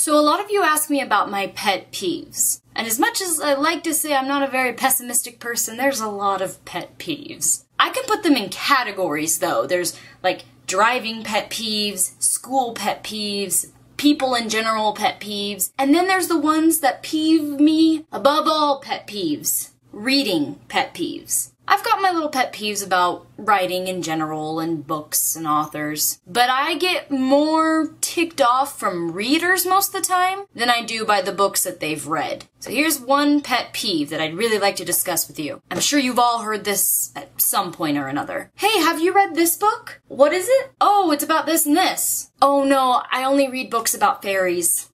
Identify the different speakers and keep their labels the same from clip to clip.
Speaker 1: So a lot of you ask me about my pet peeves. And as much as I like to say I'm not a very pessimistic person, there's a lot of pet peeves. I can put them in categories though. There's like driving pet peeves, school pet peeves, people in general pet peeves, and then there's the ones that peeve me above all pet peeves. Reading pet peeves. I've got my little pet peeves about writing in general and books and authors, but I get more ticked off from readers most of the time than I do by the books that they've read. So here's one pet peeve that I'd really like to discuss with you. I'm sure you've all heard this at some point or another. Hey, have you read this book? What is it? Oh, it's about this and this. Oh no, I only read books about fairies.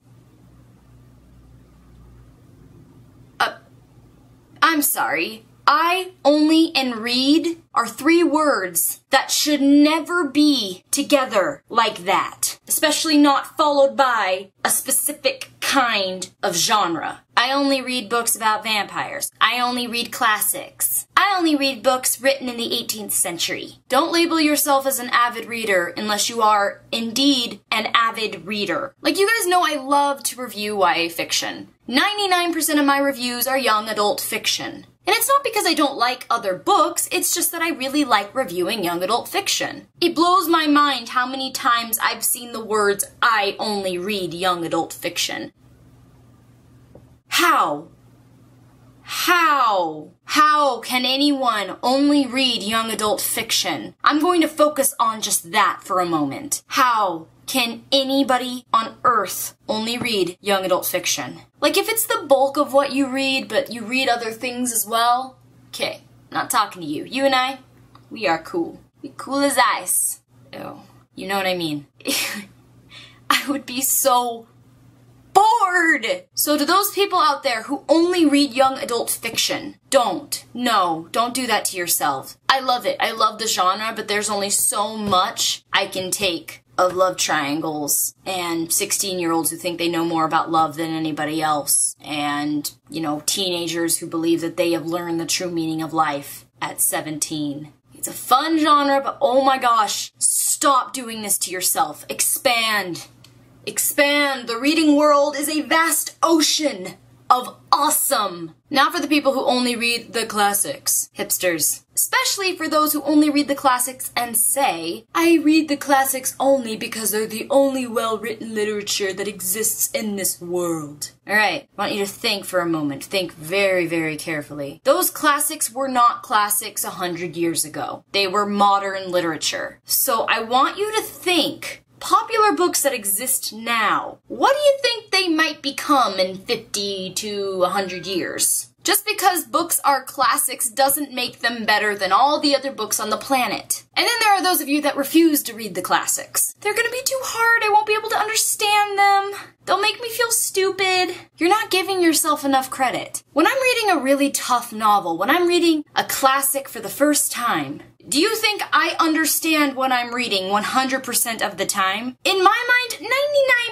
Speaker 1: I'm sorry. I, only, and read are 3 words that should never be together like that. Especially not followed by a specific kind of genre. I only read books about vampires. I only read classics. I only read books written in the 18th century. Don't label yourself as an avid reader unless you are, indeed, an avid reader. Like, you guys know I love to review YA fiction. 99% of my reviews are young adult fiction. And it's not because I don't like other books, it's just that I really like reviewing young adult fiction. It blows my mind how many times I've seen the words, "I only read young adult fiction." How? How can anyone only read young adult fiction? I'm going to focus on just that for a moment. How can anybody on earth only read young adult fiction? Like, if it's the bulk of what you read, but you read other things as well, okay, not talking to you. You and I, we are cool. We cool as ice. Oh, you know what I mean. I would be so bored! So to those people out there who only read young adult fiction, don't do that to yourself. I love it. I love the genre, but there's only so much I can take of love triangles and 16-year-olds who think they know more about love than anybody else, and, you know, teenagers who believe that they have learned the true meaning of life at 17. It's a fun genre, but oh my gosh, stop doing this to yourself. Expand. Expand. The reading world is a vast ocean of awesome. Now for the people who only read the classics. Hipsters. Especially for those who only read the classics and say, I read the classics only because they're the only well-written literature that exists in this world. Alright, I want you to think for a moment. Think very, very carefully. Those classics were not classics 100 years ago. They were modern literature. So I want you to think, popular books that exist now, what do you think they might become in 50 to 100 years? Just because books are classics doesn't make them better than all the other books on the planet. And then there are those of you that refuse to read the classics. They're gonna be too hard, I won't be able to understand them. They'll make me feel stupid. You're not giving yourself enough credit. When I'm reading a really tough novel, when I'm reading a classic for the first time, do you think I understand what I'm reading 100% of the time? In my mind,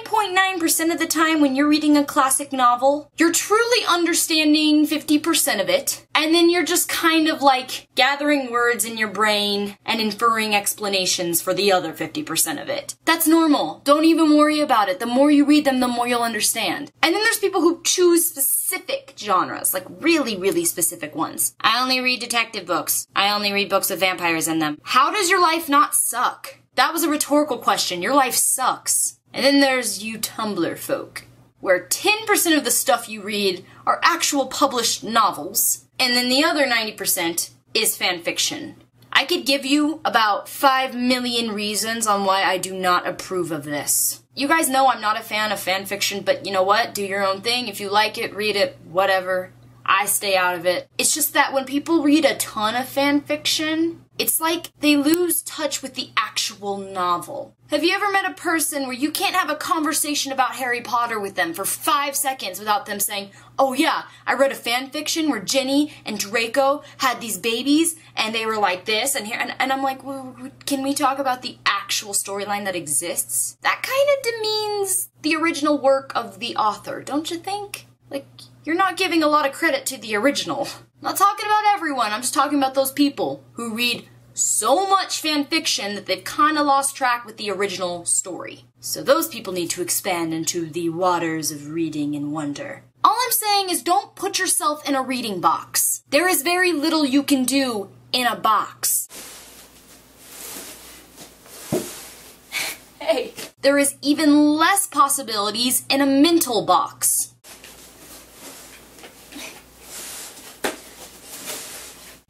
Speaker 1: 99.9% of the time when you're reading a classic novel, you're truly understanding 50% of it, and then you're just kind of like gathering words in your brain and inferring explanations for the other 50% of it. That's normal. Don't even worry about it. The more you read them, the more you'll understand. And then there's people who choose specific genres, like really, really specific ones. I only read detective books. I only read books with vampires in them. How does your life not suck? That was a rhetorical question. Your life sucks. And then there's you Tumblr folk, where 10% of the stuff you read are actual published novels, and then the other 90% is fan fiction. I could give you about 5 million reasons on why I do not approve of this. You guys know I'm not a fan of fan fiction, but you know what? Do your own thing. If you like it, read it, whatever. I stay out of it. It's just that when people read a ton of fan fiction, it's like they lose touch with the actual novel. Have you ever met a person where you can't have a conversation about Harry Potter with them for 5 seconds without them saying, oh yeah, I read a fan fiction where Ginny and Draco had these babies and they were like this and here, and I'm like, well, can we talk about the actual storyline that exists? That kind of demeans the original work of the author, don't you think? Like, you're not giving a lot of credit to the original. I'm not talking about everyone, I'm just talking about those people who read so much fan fiction that they've kind of lost track with the original story. So those people need to expand into the waters of reading and wonder. All I'm saying is don't put yourself in a reading box. There is very little you can do in a box. Hey. There is even less possibilities in a mental box.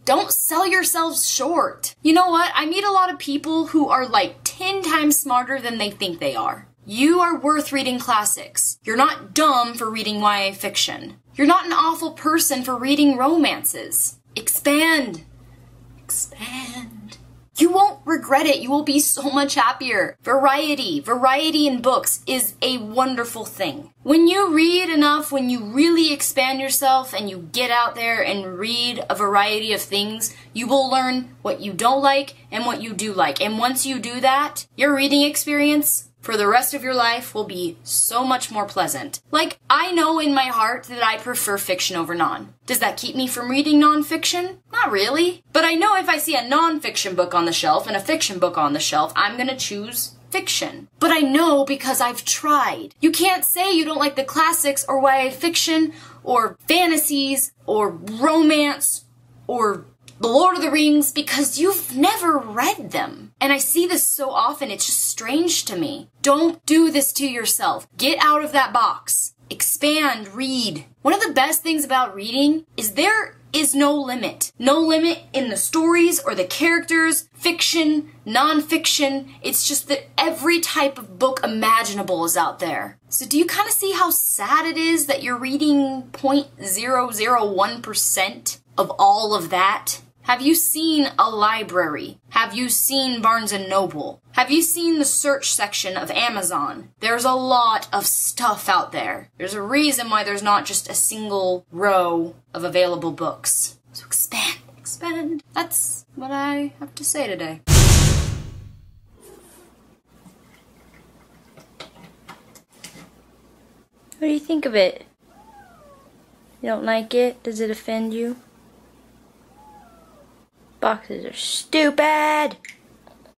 Speaker 1: Don't sell yourselves short. You know what? I meet a lot of people who are like 10 times smarter than they think they are. You are worth reading classics. You're not dumb for reading YA fiction. You're not an awful person for reading romances. Expand. Expand. You won't regret it. You will be so much happier. Variety in books is a wonderful thing. When you read enough, when you really expand yourself and you get out there and read a variety of things, you will learn what you don't like and what you do like. And once you do that, your reading experience for the rest of your life will be so much more pleasant. Like, I know in my heart that I prefer fiction over non. Does that keep me from reading nonfiction? Not really. But I know if I see a nonfiction book on the shelf and a fiction book on the shelf, I'm gonna choose fiction. But I know because I've tried. You can't say you don't like the classics or YA fiction or fantasies or romance or The Lord of the Rings because you've never read them. And I see this so often, it's just strange to me. Don't do this to yourself. Get out of that box. Expand, read. One of the best things about reading is there is no limit. No limit in the stories or the characters, fiction, non-fiction. It's just that every type of book imaginable is out there. So do you kind of see how sad it is that you're reading 0.001% of all of that? Have you seen a library? Have you seen Barnes & Noble? Have you seen the search section of Amazon? There's a lot of stuff out there. There's a reason why there's not just a single row of available books. So expand, expand. That's what I have to say today. What do you think of it? You don't like it? Does it offend you? Boxes are stupid!